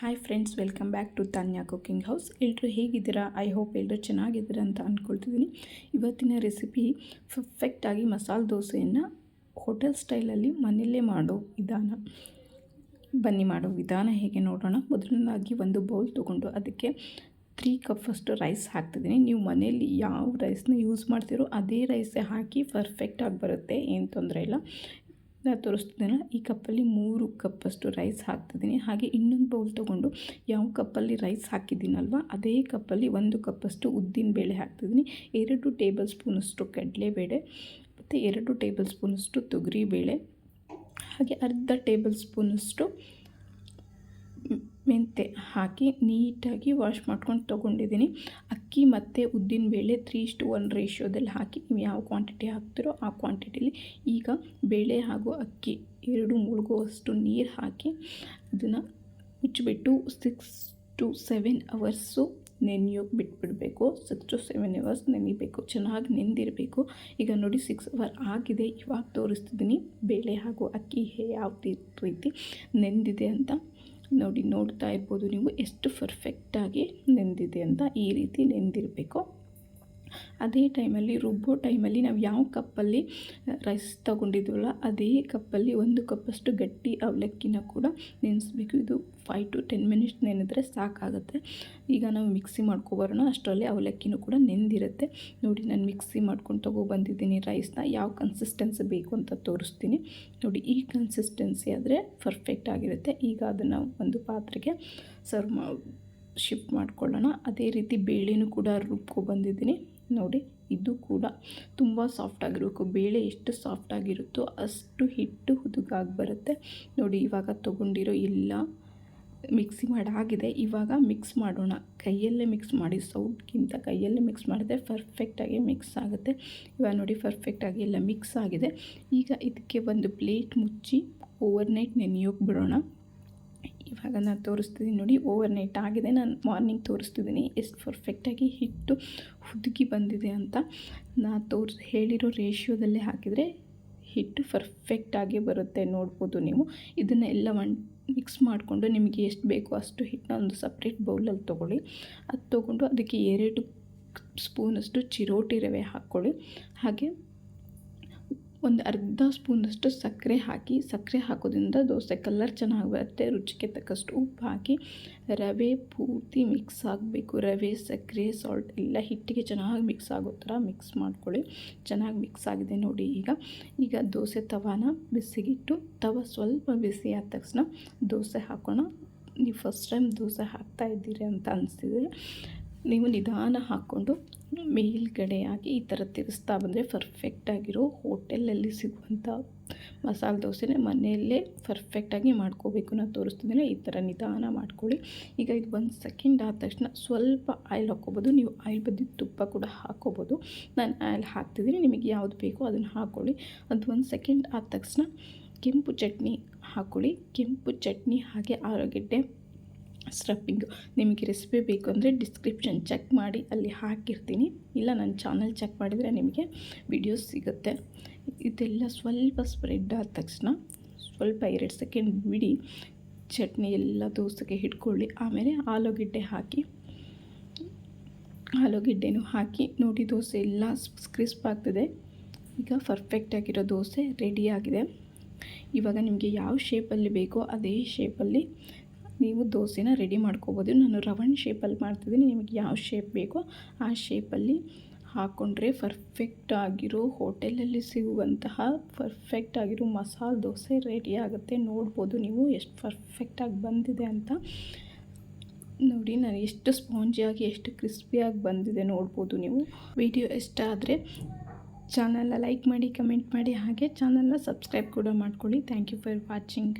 Hi friends, welcome back to Tanya cooking house. ಎಲ್ಲರೂ ಹೇಗಿದ್ದೀರಾ? I hope ಎಲ್ಲರೂ ಚೆನ್ನಾಗಿದ್ದೀರಾ ಅಂತ ಅಂದ್ಕೊಳ್ತಿದ್ದೀನಿ. ಇವತ್ತಿನ ರೆಸಿಪಿ ಪರ್ಫೆಕ್ಟಾಗಿ ಮಸಾಲೆ ದೋಸೆಯನ್ನು ಹೋಟೆಲ್ ಸ್ಟೈಲಲ್ಲಿ ಮನೆಯಲ್ಲೇ ಮಾಡೋ ವಿಧಾನ. ಬನ್ನಿ ಮಾಡೋ ವಿಧಾನ ಹೇಗೆ ನೋಡೋಣ. ಮೊದಲನೇದಾಗಿ ಒಂದು ಬೌಲ್ ತೊಗೊಂಡು ಅದಕ್ಕೆ 3 ಕಪ್ಪಷ್ಟು ರೈಸ್ ಹಾಕ್ತಿದ್ದೀನಿ. ನೀವು ಮನೆಯಲ್ಲಿ ಯಾವ ರೈಸ್ನ ಯೂಸ್ ಮಾಡ್ತೀರೋ ಅದೇ ರೈಸೇ ಹಾಕಿ ಪರ್ಫೆಕ್ಟಾಗಿ ಬರುತ್ತೆ, ಏನು ತೊಂದರೆ ಇಲ್ಲ. ನಾನು ತೋರಿಸ್ತಿದ್ದೀನಲ್ಲ, ಈ ಕಪ್ಪಲ್ಲಿ 3 ಕಪ್ಪಷ್ಟು ರೈಸ್ ಹಾಕ್ತಿದ್ದೀನಿ. ಹಾಗೆ ಇನ್ನೊಂದು ಬೌಲ್ ತೊಗೊಂಡು ಯಾವ ಕಪ್ಪಲ್ಲಿ ರೈಸ್ ಹಾಕಿದ್ದೀನಲ್ವ ಅದೇ ಕಪ್ಪಲ್ಲಿ 1 ಕಪ್ಪಷ್ಟು ಉದ್ದಿನ ಬೇಳೆ ಹಾಕ್ತಿದ್ದೀನಿ. 2 ಟೇಬಲ್ ಸ್ಪೂನಷ್ಟು ಕಡಲೆಬೇಳೆ ಮತ್ತು 2 ಟೇಬಲ್ ಸ್ಪೂನಷ್ಟು ತೊಗರಿಬೇಳೆ, ಹಾಗೆ ಅರ್ಧ ಟೇಬಲ್ ಸ್ಪೂನಷ್ಟು ಮೆಂತೆ ಹಾಕಿ ನೀಟಾಗಿ ವಾಶ್ ಮಾಡ್ಕೊಂಡು ತೊಗೊಂಡಿದ್ದೀನಿ. ಅಕ್ಕಿ ಮತ್ತು ಉದ್ದಿನಬೇಳೆ 3:1 ರೇಷಿಯೋದಲ್ಲಿ ಹಾಕಿ ನೀವು ಯಾವ ಕ್ವಾಂಟಿಟಿ ಹಾಕ್ತಿರೋ ಆ ಕ್ವಾಂಟಿಟಿಲಿ ಈಗ ಬೇಳೆ ಹಾಗೂ ಅಕ್ಕಿ 2 ಮುಳುಗುವಷ್ಟು ನೀರು ಹಾಕಿ ಅದನ್ನು ಮುಚ್ಚಿಬಿಟ್ಟು 6 to 7 ಅವರ್ಸು ನೆನೆಯೋಕೆ ಬಿಟ್ಬಿಡಬೇಕು. 6 to 7 ಅವರ್ಸ್ ನೆನಿಬೇಕು, ಚೆನ್ನಾಗಿ ನೆಂದಿರಬೇಕು. ಈಗ ನೋಡಿ 6 ಅವರ್ ಆಗಿದೆ. ಇವಾಗ ತೋರಿಸ್ತಿದ್ದೀನಿ ಬೇಳೆ ಹಾಗೂ ಅಕ್ಕಿ ಯಾವ ರೀತಿ ನೆಂದಿದೆ ಅಂತ. ನೋಡ್ತಾ ಇರ್ಬೋದು ನೀವು ಎಷ್ಟು ಪರ್ಫೆಕ್ಟಾಗಿ ನೆಂದಿದೆ ಅಂತ. ಈ ರೀತಿ ನೆಂದಿರಬೇಕು. ಅದೇ ಟೈಮಲ್ಲಿ ರುಬ್ಬೋ ಟೈಮಲ್ಲಿ ನಾವು ಯಾವ ಕಪ್ಪಲ್ಲಿ ರೈಸ್ ತೊಗೊಂಡಿದ್ವಲ್ಲ ಅದೇ ಕಪ್ಪಲ್ಲಿ 1 ಕಪ್ಪಷ್ಟು ಗಟ್ಟಿ ಅವಲಕ್ಕಿನ ಕೂಡ ನೆನೆಸ್ಬೇಕು. ಇದು 5 to 10 ಮಿನಿಟ್ಸ್ ನೆನೆದ್ರೆ ಸಾಕಾಗುತ್ತೆ. ಈಗ ನಾವು ಮಿಕ್ಸಿ ಮಾಡ್ಕೊಬರೋಣ, ಅಷ್ಟರಲ್ಲಿ ಅವಲಕ್ಕಿನೂ ಕೂಡ ನೆಂದಿರುತ್ತೆ. ನೋಡಿ, ನಾನು ಮಿಕ್ಸಿ ಮಾಡ್ಕೊಂಡು ತೊಗೊಬಂದಿದ್ದೀನಿ ರೈಸ್ನ. ಯಾವ ಕನ್ಸಿಸ್ಟೆನ್ಸಿ ಬೇಕು ಅಂತ ತೋರಿಸ್ತೀನಿ. ನೋಡಿ, ಈ ಕನ್ಸಿಸ್ಟೆನ್ಸಿ ಆದರೆ ಪರ್ಫೆಕ್ಟ್ ಆಗಿರುತ್ತೆ. ಈಗ ಅದನ್ನು ಒಂದು ಪಾತ್ರೆಗೆ ಶಿಫ್ಟ್ ಮಾಡ್ಕೊಳ್ಳೋಣ. ಅದೇ ರೀತಿ ಬೇಳೆನೂ ಕೂಡ ರುಬ್ಕೊಬಂದಿದ್ದೀನಿ. ನೋಡಿ, ಇದು ಕೂಡ ತುಂಬ ಸಾಫ್ಟಾಗಿರಬೇಕು. ಬೇಳೆ ಎಷ್ಟು ಸಾಫ್ಟಾಗಿರುತ್ತೋ ಅಷ್ಟು ಹಿಟ್ಟು ಹುದುಗಾಗಿ ಬರುತ್ತೆ. ನೋಡಿ, ಇವಾಗ ತೊಗೊಂಡಿರೋ ಎಲ್ಲ ಮಿಕ್ಸಿ ಮಾಡಾಗಿದೆ. ಇವಾಗ ಮಿಕ್ಸ್ ಮಾಡೋಣ. ಕೈಯಲ್ಲೇ ಮಿಕ್ಸ್ ಮಾಡಿ, ಸೌಟ್ಗಿಂತ ಕೈಯಲ್ಲೇ ಮಿಕ್ಸ್ ಮಾಡಿದ್ರೆ ಪರ್ಫೆಕ್ಟಾಗಿ ಮಿಕ್ಸ್ ಆಗುತ್ತೆ. ಇವಾಗ ನೋಡಿ, ಪರ್ಫೆಕ್ಟಾಗಿ ಎಲ್ಲ ಮಿಕ್ಸ್ ಆಗಿದೆ. ಈಗ ಇದಕ್ಕೆ ಒಂದು ಪ್ಲೇಟ್ ಮುಚ್ಚಿ ಓವರ್ನೈಟ್ ನೆನೆಯೋಕೆ ಬಿಡೋಣ. ಇವಾಗ ನಾನು ತೋರಿಸ್ತಿದ್ದೀನಿ ನೋಡಿ, ಓವರ್ನೈಟ್ ಆಗಿದೆ. ನಾನು ಮಾರ್ನಿಂಗ್ ತೋರಿಸ್ತಿದ್ದೀನಿ ಎಷ್ಟು ಪರ್ಫೆಕ್ಟಾಗಿ ಹಿಟ್ಟು ಹುದುಗಿ ಬಂದಿದೆ ಅಂತ. ನಾನು ಹೇಳಿರೋ ರೇಷಿಯೋದಲ್ಲೇ ಹಾಕಿದರೆ ಹಿಟ್ಟು ಪರ್ಫೆಕ್ಟಾಗಿ ಬರುತ್ತೆ. ನೋಡ್ಬೋದು ನೀವು. ಇದನ್ನೆಲ್ಲ ಮಿಕ್ಸ್ ಮಾಡಿಕೊಂಡು ನಿಮಗೆ ಎಷ್ಟು ಬೇಕೋ ಅಷ್ಟು ಹಿಟ್ಟನ್ನ ಒಂದು ಸಪ್ರೇಟ್ ಬೌಲಲ್ಲಿ ತೊಗೊಳ್ಳಿ. ಅದು ತೊಗೊಂಡು ಅದಕ್ಕೆ 2 ಸ್ಪೂನಷ್ಟು ಚಿರೋಟಿ ರವೆ ಹಾಕ್ಕೊಳ್ಳಿ. ಹಾಗೆ ಒಂದು ಅರ್ಧ ಸ್ಪೂನಷ್ಟು ಸಕ್ಕರೆ ಹಾಕಿ. ಸಕ್ಕರೆ ಹಾಕೋದ್ರಿಂದ ದೋಸೆ ಕಲರ್ ಚೆನ್ನಾಗಿ ಬರುತ್ತೆ. ರುಚಿಗೆ ತಕ್ಕಷ್ಟು ಉಪ್ಪು ಹಾಕಿ ರವೆ ಪೂರ್ತಿ ಮಿಕ್ಸ್ ಆಗಬೇಕು. ರವೆ, ಸಕ್ಕರೆ, ಸಾಲ್ಟ್ ಎಲ್ಲ ಹಿಟ್ಟಿಗೆ ಚೆನ್ನಾಗಿ ಮಿಕ್ಸ್ ಆಗೋ ಥರ ಮಿಕ್ಸ್ ಮಾಡ್ಕೊಳ್ಳಿ. ಚೆನ್ನಾಗಿ ಮಿಕ್ಸ್ ಆಗಿದೆ ನೋಡಿ. ಈಗ ದೋಸೆ ತವಾನ ಬಿಸಿಗಿಟ್ಟು ಸ್ವಲ್ಪ ಬಿಸಿ ಆದ ತಕ್ಷಣ ದೋಸೆ ಹಾಕೋಣ. ನೀವು ಫಸ್ಟ್ ಟೈಮ್ ದೋಸೆ ಹಾಕ್ತಾಯಿದ್ದೀರಿ ಅಂತ ಅನಿಸ್ತಿದ್ರೆ ನೀವು ನಿಧಾನ ಹಾಕ್ಕೊಂಡು ಮೇಲ್ಗಡೆ ಹಾಕಿ ಈ ಥರ ತಿರ್ಸ್ತಾ ಬಂದರೆ ಪರ್ಫೆಕ್ಟಾಗಿರೋ ಹೋಟೆಲಲ್ಲಿ ಸಿಗುವಂಥ ಮಸಾಲೆ ದೋಸೆನೇ ಮನೆಯಲ್ಲೇ ಪರ್ಫೆಕ್ಟಾಗಿ ಮಾಡ್ಕೋಬೇಕು. ನಾನು ತೋರಿಸ್ತಿದ್ದೀನಿ, ಈ ಥರ ನಿಧಾನ ಮಾಡ್ಕೊಳ್ಳಿ. ಈಗ ಇದು 1 ಸೆಕೆಂಡ್ ಆದ ತಕ್ಷಣ ಸ್ವಲ್ಪ ಆಯಿಲ್ ಹಾಕ್ಕೋಬೋದು. ನೀವು ಆಯಿಲ್ ಬದ್ದಿದ್ದು ತುಪ್ಪ ಕೂಡ ಹಾಕ್ಕೋಬೋದು. ನಾನು ಆಯಿಲ್ ಹಾಕ್ತಿದ್ದೀನಿ, ನಿಮಗೆ ಯಾವುದು ಬೇಕೋ ಅದನ್ನು ಹಾಕ್ಕೊಳ್ಳಿ. ಅದು 1 ಸೆಕೆಂಡ್ ಆದ ತಕ್ಷಣ ಕೆಂಪು ಚಟ್ನಿ ಹಾಕ್ಕೊಳ್ಳಿ. ಕೆಂಪು ಚಟ್ನಿ ಹಾಗೆ ಆಲೂಗೆಡ್ಡೆ ಸ್ಟಫಿಂಗು. ನಿಮಗೆ ರೆಸಿಪಿ ಬೇಕು ಅಂದರೆ ಡಿಸ್ಕ್ರಿಪ್ಷನ್ ಚೆಕ್ ಮಾಡಿ, ಅಲ್ಲಿ ಹಾಕಿರ್ತೀನಿ. ಇಲ್ಲ ನನ್ನ ಚಾನಲ್ ಚೆಕ್ ಮಾಡಿದರೆ ನಿಮಗೆ ವಿಡಿಯೋಸ್ ಸಿಗುತ್ತೆ. ಇದೆಲ್ಲ ಸ್ವಲ್ಪ ಸ್ಪ್ರೆಡ್ ಆದ ತಕ್ಷಣ ಸ್ವಲ್ಪ 2 ಸೆಕೆಂಡ್ ಬಿಡಿ. ಚಟ್ನಿ ಎಲ್ಲ ದೋಸೆಗೆ ಹಿಡ್ಕೊಳ್ಳಿ. ಆಮೇಲೆ ಆಲೂಗೆಡ್ಡೆನೂ ಹಾಕಿ ನೋಡಿ. ದೋಸೆ ಎಲ್ಲ ಕ್ರಿಸ್ಪ್ ಆಗ್ತದೆ. ಈಗ ಪರ್ಫೆಕ್ಟಾಗಿರೋ ದೋಸೆ ರೆಡಿಯಾಗಿದೆ. ಇವಾಗ ನಿಮಗೆ ಯಾವ ಶೇಪಲ್ಲಿ ಬೇಕೋ ಅದೇ ಶೇಪಲ್ಲಿ ನೀವು ದೋಸೆನ ರೆಡಿ ಮಾಡ್ಕೋಬೋದು. ನಾನು ರೌಂಡ್ ಶೇಪಲ್ಲಿ ಮಾಡ್ತಿದ್ದೀನಿ. ನಿಮಗೆ ಯಾವ ಶೇಪ್ ಬೇಕೋ ಆ ಶೇಪಲ್ಲಿ ಹಾಕ್ಕೊಂಡ್ರೆ ಪರ್ಫೆಕ್ಟಾಗಿರೋ ಹೋಟೆಲಲ್ಲಿ ಸಿಗುವಂತಹ ಪರ್ಫೆಕ್ಟಾಗಿರೋ ಮಸಾಲೆ ದೋಸೆ ರೆಡಿ ಆಗುತ್ತೆ. ನೋಡ್ಬೋದು ನೀವು ಎಷ್ಟು ಪರ್ಫೆಕ್ಟಾಗಿ ಬಂದಿದೆ ಅಂತ. ನೋಡಿ, ನಾನು ಎಷ್ಟು ಸ್ಪಾಂಜಿಯಾಗಿ ಎಷ್ಟು ಕ್ರಿಸ್ಪಿಯಾಗಿ ಬಂದಿದೆ ನೋಡ್ಬೋದು ನೀವು. ವಿಡಿಯೋ ಇಷ್ಟ ಆದರೆ ಚಾನಲ್ನ ಲೈಕ್ ಮಾಡಿ, ಕಮೆಂಟ್ ಮಾಡಿ, ಹಾಗೆ ಚಾನಲ್ನ ಸಬ್ಸ್ಕ್ರೈಬ್ ಕೂಡ ಮಾಡ್ಕೊಳ್ಳಿ. Thank you for watching.